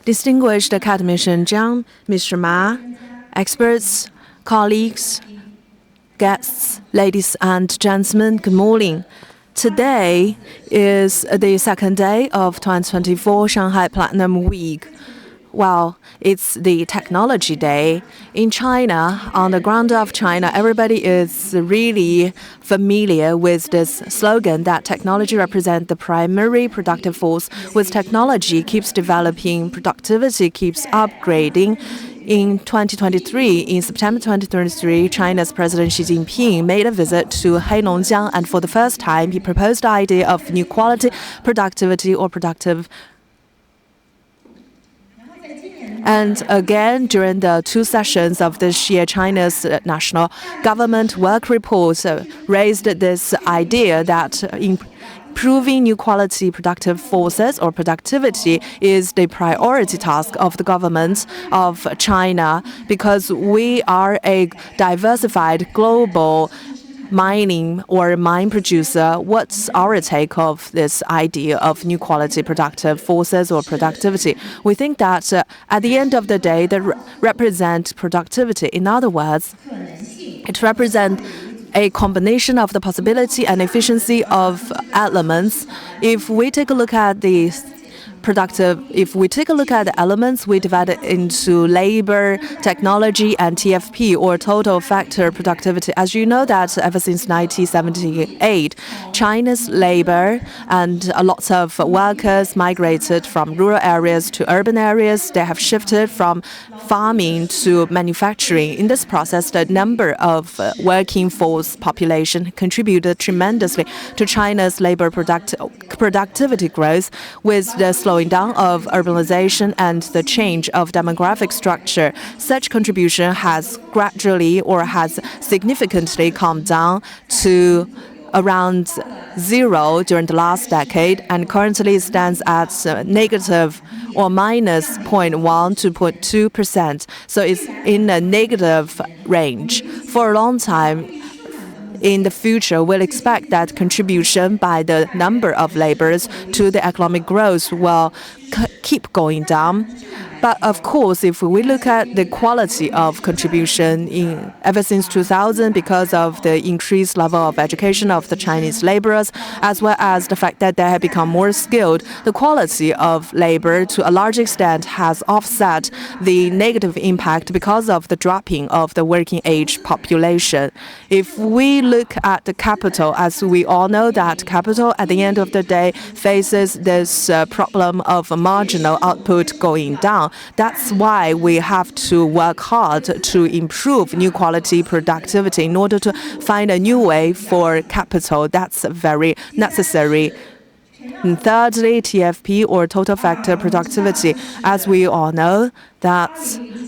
Distinguished Academician Zhang, Mr. Ma, experts, colleagues, guests, ladies and gentlemen, good morning. Today is the second day of 2024 Shanghai Platinum Week. Well, it's the Technology Day. In China, on the ground of China, everybody is really familiar with this slogan that technology represents the primary productive force. With technology keeps developing, productivity keeps upgrading. In 2023, in September 2023, China's President Xi Jinping made a visit to Heilongjiang, and for the first time, he proposed the idea of new quality productivity or productive. And again, during the two sessions of this year, China's national government work report raised this idea that improving new quality productive forces or productivity is the priority task of the government of China, because we are a diversified global mining or mine producer. What's our take of this idea of new quality productive forces or productivity? We think that at the end of the day, they represent productivity. In other words, it represents a combination of the possibility and efficiency of elements. If we take a look at the elements, we divide it into labor, technology, and TFP, or total factor productivity. As you know that ever since 1978, China's labor and lots of workers migrated from rural areas to urban areas. They have shifted from farming to manufacturing. In this process, the number of working force population contributed tremendously to China's labor productivity growth, with the slowing down of urbanization and the change of demographic structure. Such contribution has gradually or has significantly come down to around zero during the last decade, and currently stands at negative or minus 0.1 to 0.2%. So it's in a negative range. For a long time in the future, we'll expect that contribution by the number of laborers to the economic growth will keep going down. But of course, if we look at the quality of contribution ever since 2000, because of the increased level of education of the Chinese laborers, as well as the fact that they have become more skilled, the quality of labor to a large extent has offset the negative impact because of the dropping of the working age population. If we look at the capital, as we all know that capital at the end of the day faces this problem of marginal output going down. That's why we have to work hard to improve new quality productivity in order to find a new way for capital. That's very necessary. And thirdly, TFP, or total factor productivity. As we all know, that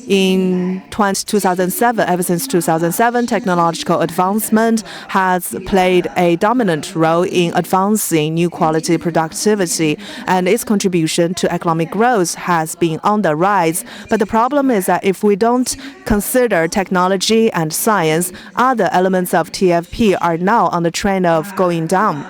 in 2007, ever since 2007, technological advancement has played a dominant role in advancing new quality productivity, and its contribution to economic growth has been on the rise. But the problem is that if we don't consider technology and science, other elements of TFP are now on the trend of going down.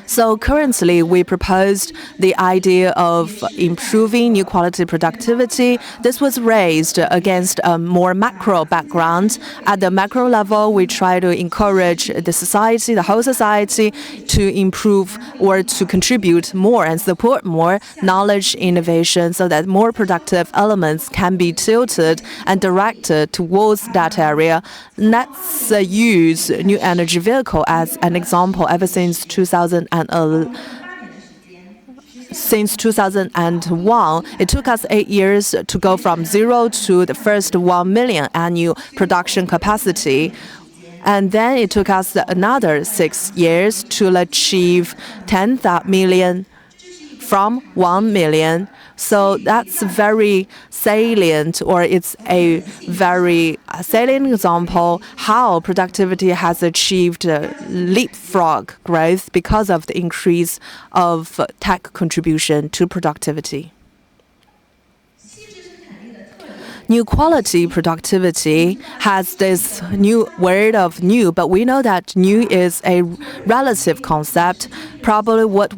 So currently, we proposed the idea of improving new quality productivity. This was raised against a more macro background. At the macro level, we try to encourage the society, the whole society, to improve or to contribute more and support more knowledge innovation, so that more productive elements can be tilted and directed towards that area. Let's use new energy vehicle as an example. Ever since 2001, it took us 8 years to go from zero to the first 1 million annual production capacity. And then it took us another 6 years to achieve 10 million from 1 million. So that's very salient, or it's a very salient example how productivity has achieved leapfrog growth because of the increase of tech contribution to productivity. New quality productivity has this new word of new, but we know that new is a relative concept. Probably what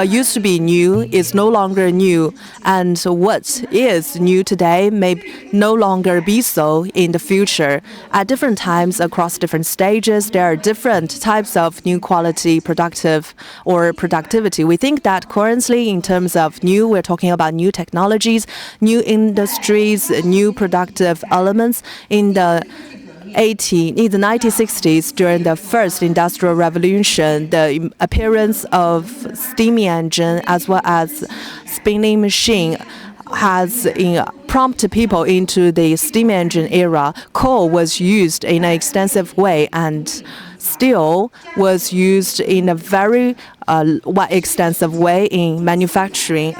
used to be new is no longer new, and what is new today may no longer be so in the future. At different times across different stages, there are different types of new quality productivity. We think that currently in terms of new, we're talking about new technologies, new industries, new productive elements. In the 1960s, during the first industrial revolution, the appearance of steam engine as well as spinning machine has prompted people into the steam engine era. Coal was used in an extensive way, and steel was used in a very extensive way in manufacturing.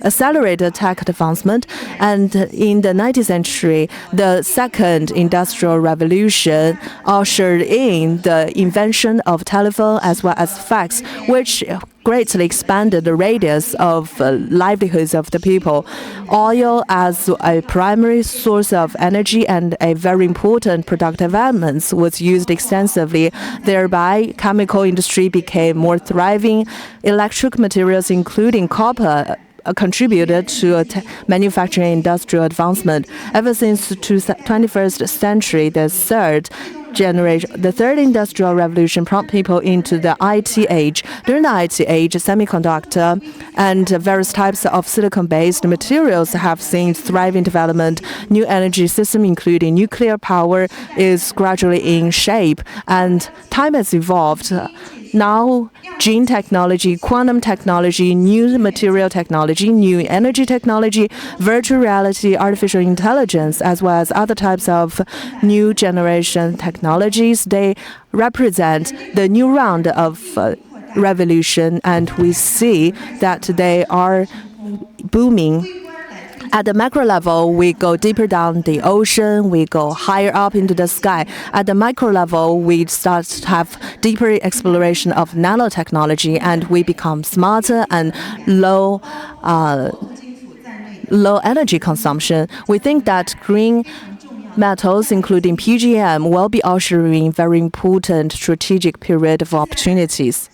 Accelerated tech advancement, and in the 19th century, the second industrial revolution ushered in the invention of telephone as well as fax, which greatly expanded the radius of livelihoods of the people. Oil as a primary source of energy and a very important productive element was used extensively. Thereby, chemical industry became more thriving. Electric materials, including copper, contributed to manufacturing industrial advancement. Ever since the 21st century, the third industrial revolution prompted people into the IT age. During the IT age, semiconductor and various types of silicon-based materials have seen thriving development. New energy system, including nuclear power, is gradually in shape, and time has evolved. Now, gene technology, quantum technology, new material technology, new energy technology, virtual reality, artificial intelligence, as well as other types of new generation technologies, they represent the new round of revolution, and we see that they are booming. At the macro level, we go deeper down the ocean, we go higher up into the sky. At the micro level, we start to have deeper exploration of nanotechnology, and we become smarter and low energy consumption. We think that green metals, including PGM, will be ushering very important strategic period of opportunities.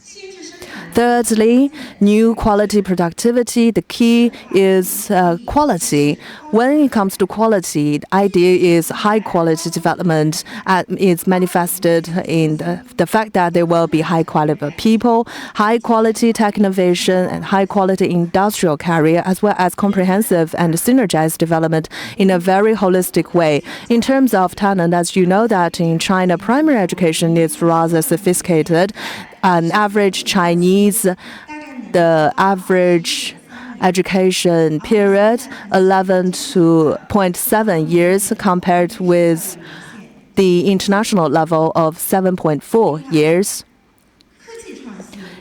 Thirdly, new quality productivity. The key is quality. When it comes to quality, the idea is high quality development. It's manifested in the fact that there will be high quality people, high quality tech innovation, and high quality industrial career, as well as comprehensive and synergized development in a very holistic way. In terms of talent, as you know that in China, primary education is rather sophisticated. An average Chinese, the average education period 11.7 years compared with the international level of 7.4 years.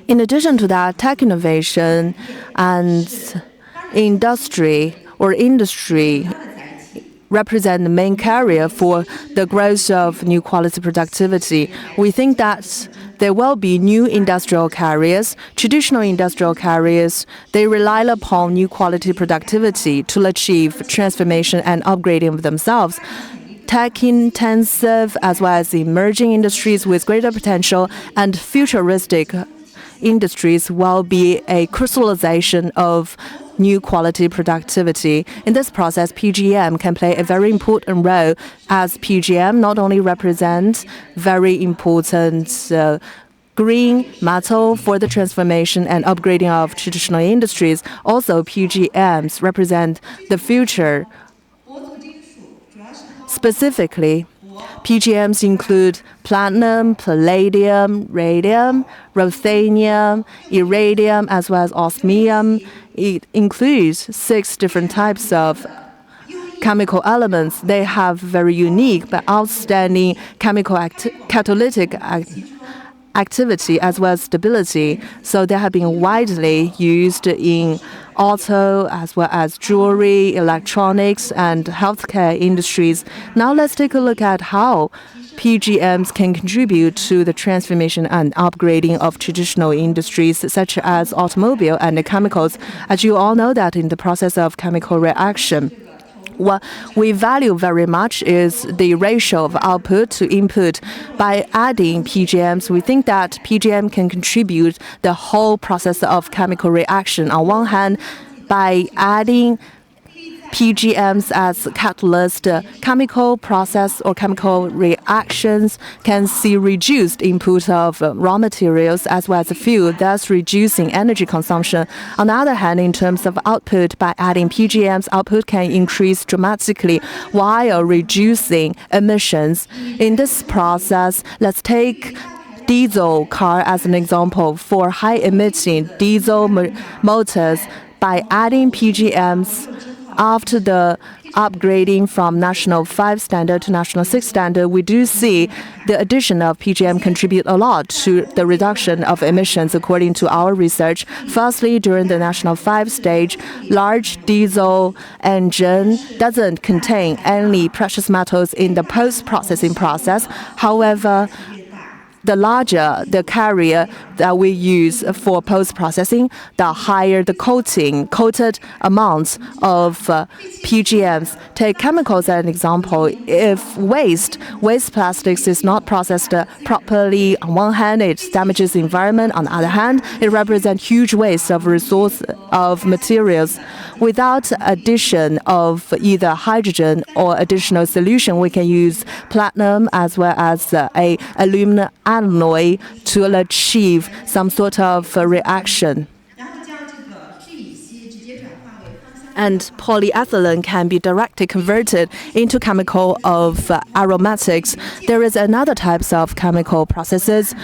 In addition to that, tech innovation and industry represent the main carrier for the growth of new quality productivity. We think that there will be new industrial carriers. Traditional industrial carriers, they rely upon new quality productivity to achieve transformation and upgrading of themselves. Tech-intensive as well as emerging industries with greater potential and futuristic industries will be a crystallization of new quality productivity. In this process, PGM can play a very important role, as PGM not only represents very important green metal for the transformation and upgrading of traditional industries, also PGMs represent the future. Specifically, PGMs include platinum, palladium, radium, ruthenium, iridium, as well as osmium. It includes 6 different types of chemical elements. They have very unique but outstanding chemical catalytic activity as well as stability. So they have been widely used in auto as well as jewelry, electronics, and healthcare industries. Now let's take a look at how PGMs can contribute to the transformation and upgrading of traditional industries such as automobile and chemicals. As you all know that in the process of chemical reaction, what we value very much is the ratio of output to input. By adding PGMs, we think that PGM can contribute the whole process of chemical reaction. On one hand, by adding PGMs as catalyst, chemical process or chemical reactions can see reduced input of raw materials as well as fuel, thus reducing energy consumption. On the other hand, in terms of output, by adding PGMs, output can increase dramatically while reducing emissions. In this process, let's take diesel car as an example. For high-emitting diesel motors, by adding PGMs, after the upgrading from National 5 standard to National 6 standard, we do see the addition of PGM contribute a lot to the reduction of emissions according to our research. Firstly, during the National 5 stage, large diesel engine doesn't contain any precious metals in the post-processing process. However, the larger the carrier that we use for post-processing, the higher the coated amounts of PGMs. Take chemicals as an example. If waste plastics is not processed properly, on one hand, it damages the environment. On the other hand, it represents huge waste of resource of materials. Without addition of either hydrogen or additional solution, we can use platinum as well as a aluminum alloy to achieve some sort of reaction. And polyethylene can be directly converted into chemical of aromatics. There is another types of chemical processes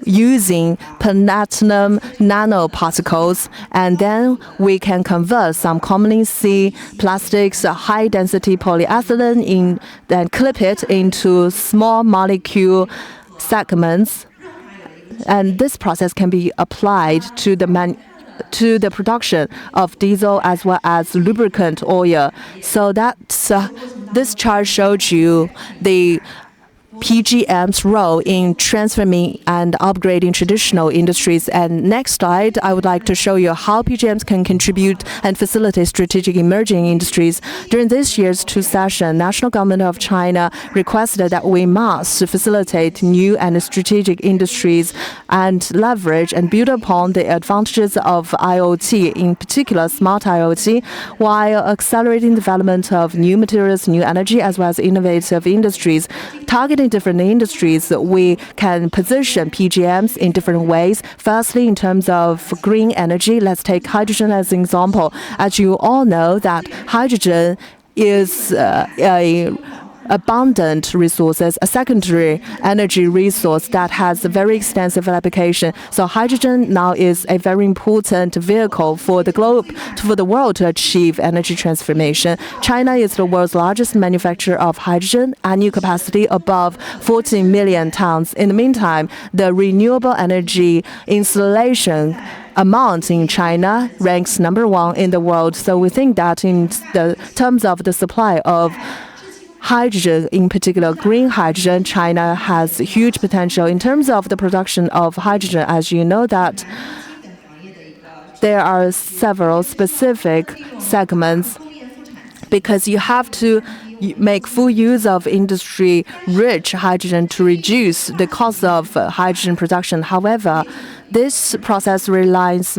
using platinum nanoparticles, and then we can convert some commonly see plastics, high-density polyethylene, then clip it into small molecule segments, and this process can be applied to the production of diesel as well as lubricant oil. So that's this chart showed you the PGM's role in transforming and upgrading traditional industries. And next slide, I would like to show you how PGMs can contribute and facilitate strategic emerging industries. During this year's two session, National Government of China requested that we must facilitate new and strategic industries and leverage and build upon the advantages of IoT, in particular smart IoT, while accelerating development of new materials, new energy, as well as innovative industries. Targeting different industries, we can position PGMs in different ways. Firstly, in terms of green energy, let's take hydrogen as an example. As you all know, that hydrogen is a abundant resources, a secondary energy resource that has a very extensive application. So hydrogen now is a very important vehicle for the globe, for the world to achieve energy transformation. China is the world's largest manufacturer of hydrogen, annual capacity above 14 million tons. In the meantime, the renewable energy installation amount in China ranks #1 in the world. So we think that in the terms of the supply of hydrogen, in particular green hydrogen, China has huge potential. In terms of the production of hydrogen, as you know that there are several specific segments because you have to make full use of industry-rich hydrogen to reduce the cost of hydrogen production. However, this process relies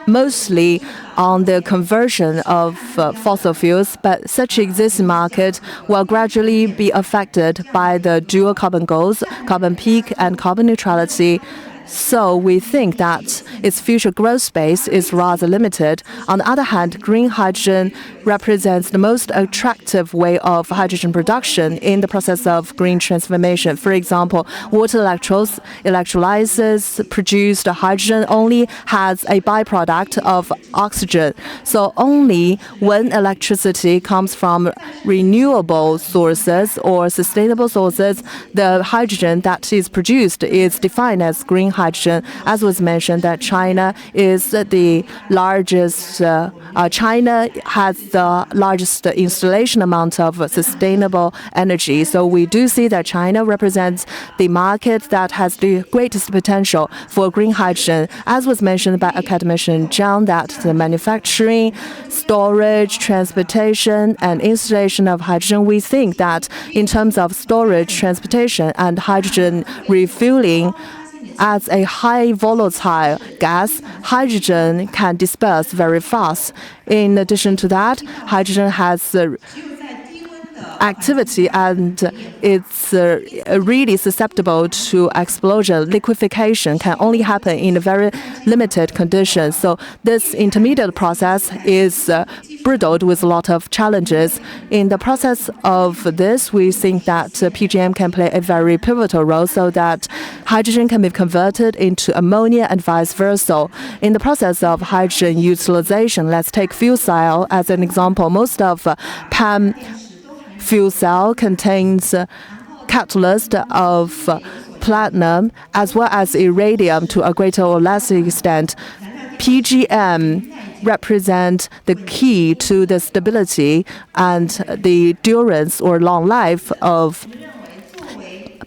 mostly on the conversion of fossil fuels, but such existing market will gradually be affected by the dual carbon goals, carbon peak and carbon neutrality. So we think that its future growth space is rather limited. On the other hand, green hydrogen represents the most attractive way of hydrogen production in the process of green transformation. For example, water electrolysis produced hydrogen only has a byproduct of oxygen. So only when electricity comes from renewable sources or sustainable sources, the hydrogen that is produced is defined as green hydrogen. As was mentioned, that China is the largest. China has the largest installation amount of sustainable energy. So we do see that China represents the market that has the greatest potential for green hydrogen. As was mentioned by academician Zhang, that the manufacturing, storage, transportation, and installation of hydrogen, we think that in terms of storage, transportation, and hydrogen refueling, as a high volatile gas, hydrogen can disperse very fast. In addition to that, hydrogen has activity and it's really susceptible to explosion. Liquefaction can only happen in a very limited conditions. So this intermediate process is riddled with a lot of challenges. In the process of this, we think that PGM can play a very pivotal role so that hydrogen can be converted into ammonia and vice versa. In the process of hydrogen utilization, let's take fuel cell as an example. Most of PAM fuel cell contains catalyst of platinum as well as iridium to a greater or less extent. PGM represent the key to the stability and the endurance or long life of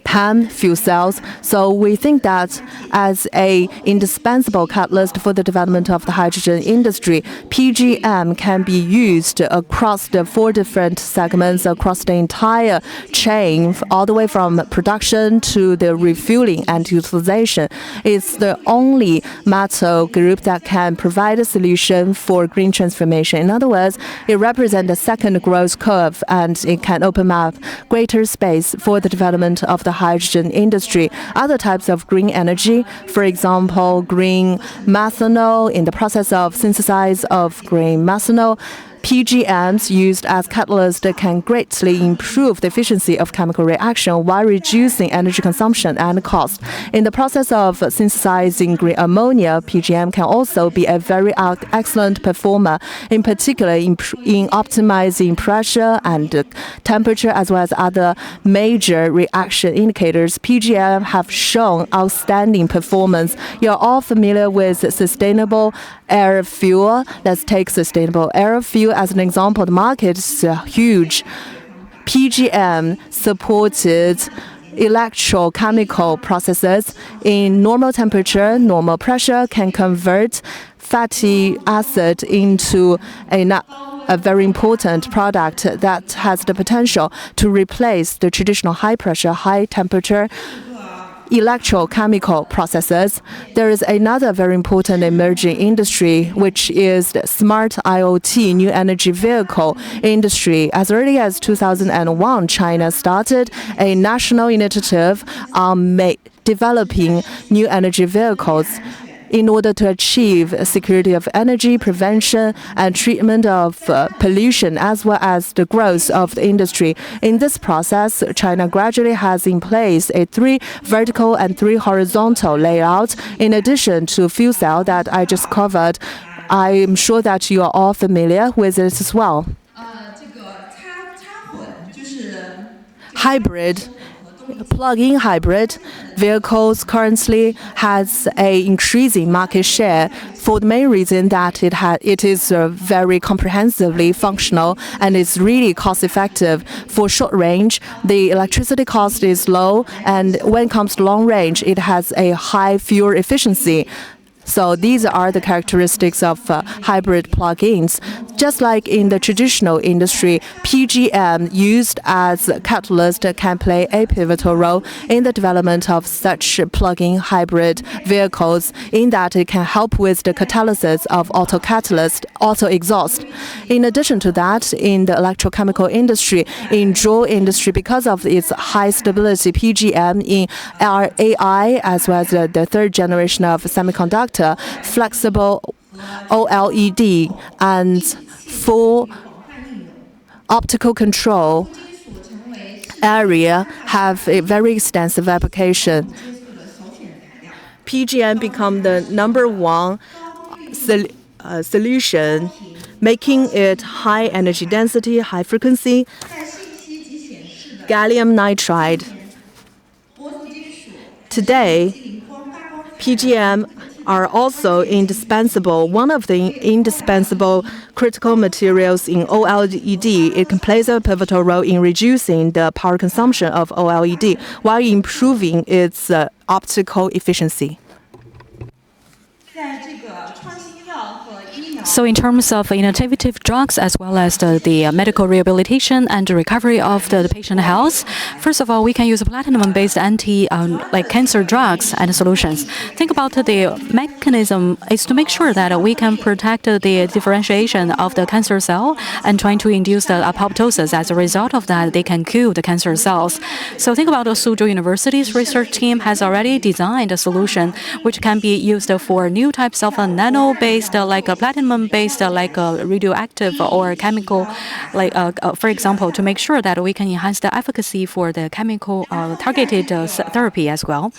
PAM fuel cells. So we think that as a indispensable catalyst for the development of the hydrogen industry, PGM can be used across the 4 different segments, across the entire chain, all the way from production to the refueling and utilization. It's the only metal group that can provide a solution for green transformation. In other words, it represents a second growth curve and it can open up greater space for the development of the hydrogen industry. Other types of green energy, for example, green methanol, in the process of synthesis of green methanol, PGMs used as catalyst can greatly improve the efficiency of chemical reaction while reducing energy consumption and cost. In the process of synthesizing green ammonia, PGM can also be a very excellent performer, in particular in optimizing pressure and temperature as well as other major reaction indicators. PGM have shown outstanding performance. You're all familiar with sustainable air fuel. Let's take sustainable air fuel as an example. The market is huge. PGM supported electrochemical processes in normal temperature, normal pressure can convert fatty acid into a very important product that has the potential to replace the traditional high pressure, high temperature electrochemical processes. There is another very important emerging industry, which is the smart IoT, new energy vehicle industry. As early as 2001, China started a national initiative on developing new energy vehicles in order to achieve security of energy, prevention and treatment of pollution, as well as the growth of the industry. In this process, China gradually has in place a 3 vertical and 3 horizontal layout. In addition to fuel cell that I just covered, I am sure that you are all familiar with it as well. Hybrid plug-in hybrid vehicles currently has a increasing market share for the main reason that it is very comprehensively functional and it's really cost-effective. For short range, the electricity cost is low, and when it comes to long range, it has a high fuel efficiency. So these are the characteristics of hybrid plug-ins. Just like in the traditional industry, PGM used as a catalyst can play a pivotal role in the development of such plug-in hybrid vehicles, in that it can help with the catalysis of auto exhaust. In addition to that, in the electrochemical industry, in draw industry, because of its high stability, PGM in AI as well as the third generation of semiconductor, flexible OLED and full optical control area have a very extensive application. PGM become the #1 solution, making it high energy density, high frequency, gallium nitride. Today, PGM are also indispensable. One of the indispensable critical materials in OLED. It can play a pivotal role in reducing the power consumption of OLED while improving its optical efficiency. So in terms of innovative drugs as well as the medical rehabilitation and recovery of the patient health, first of all, we can use platinum-based cancer drugs and solutions. Think about the mechanism is to make sure that we can protect the differentiation of the cancer cell and trying to induce the apoptosis. As a result of that, they can kill the cancer cells. So think about the Suzhou University's research team has already designed a solution which can be used for new types of nano-based, like a platinum-based, like a radioactive or chemical, for example, to make sure that we can enhance the efficacy for the chemical targeted therapy as well.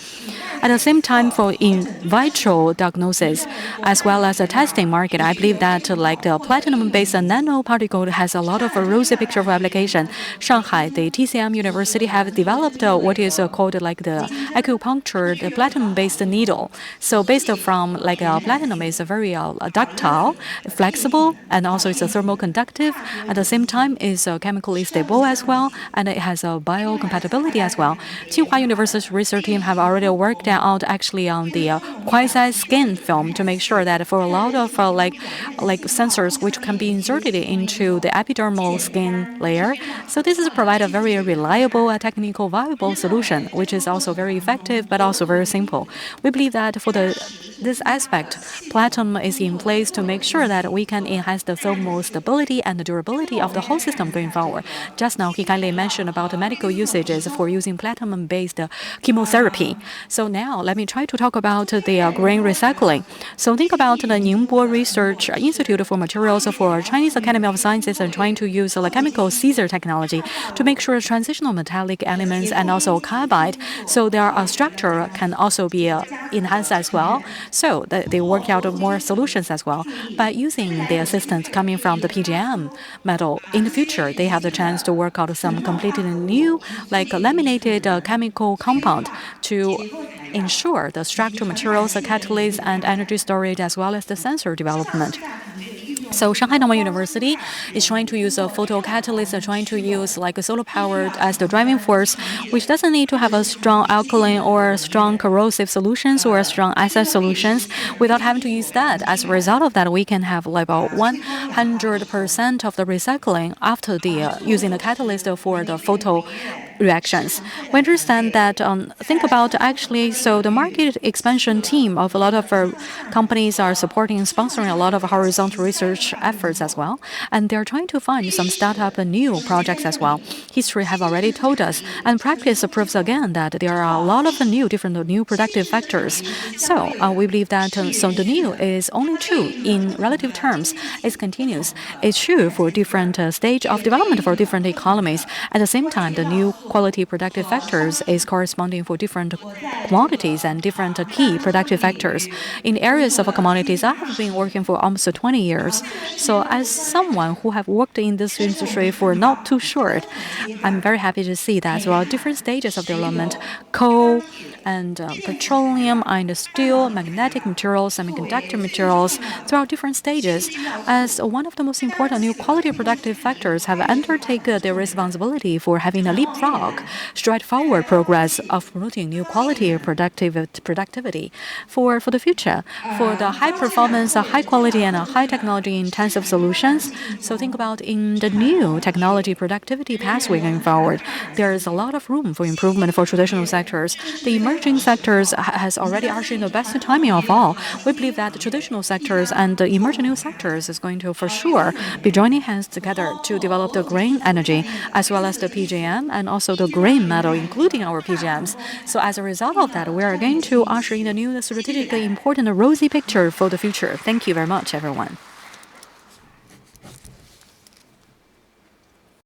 At the same time, for in vitro diagnosis as well as the testing market, I believe that like the platinum-based nanoparticle has a lot of rosy picture of application. Shanghai, the TCM University have developed what is called like the acupuncture, the platinum-based needle. So based from like platinum is very ductile, flexible, and also it's a thermoconductive. At the same time, is chemically stable as well, and it has a biocompatibility as well. Tsinghua University's research team have already worked out actually on the quasi-skin film to make sure that for a lot of like sensors which can be inserted into the epidermal skin layer. So this is provide a very reliable, technical, viable solution, which is also very effective but also very simple. We believe that for this aspect, platinum is in place to make sure that we can enhance the thermal stability and the durability of the whole system going forward. Just now, he kindly mentioned about the medical usages for using platinum-based chemotherapy. So now, let me try to talk about the grain recycling. So think about the Ningbo Research Institute for Materials for Chinese Academy of Sciences and trying to use the chemical Caesar technology to make sure transitional metallic elements and also carbide, so their structure can also be enhanced as well. So they work out more solutions as well. By using the assistance coming from the PGM metal, in the future, they have the chance to work out some completely new, like laminated chemical compound to ensure the structural materials, the catalysts, and energy storage, as well as the sensor development. So Shanghai Normal University is trying to use a photocatalyst, trying to use like a solar power as the driving force, which doesn't need to have a strong alkaline or strong corrosive solutions or strong acid solutions without having to use that. As a result of that, we can have like about 100% of the recycling after the using the catalyst for the photo reactions. We understand that, think about actually, so the market expansion team of a lot of companies are supporting and sponsoring a lot of horizontal research efforts as well. And they're trying to find some startup and new projects as well. History have already told us, and practice proves again that there are a lot of different new productive factors. So we believe that so the new is only true in relative terms. It's continuous. It's true for different stage of development for different economies. At the same time, the new quality productive factors is corresponding for different quantities and different key productive factors. In areas of commodities, I have been working for almost 20 years. So as someone who have worked in this industry for not too short, I'm very happy to see that throughout different stages of development, coal and petroleum and steel, magnetic materials, semiconductor materials, throughout different stages, as one of the most important new quality productive factors have undertaken their responsibility for having a leapfrog, straightforward progress of promoting new quality productivity for the future, for the high performance, high quality, and high technology intensive solutions. So think about in the new technology productivity pathway going forward, there is a lot of room for improvement for traditional sectors. The emerging sectors has already ushered in the best timing of all. We believe that the traditional sectors and the emerging new sectors is going to for sure be joining hands together to develop the green energy as well as the PGM and also the green metal, including our PGMs. So as a result of that, we are going to usher in a new strategically important rosy picture for the future. Thank you very much, everyone.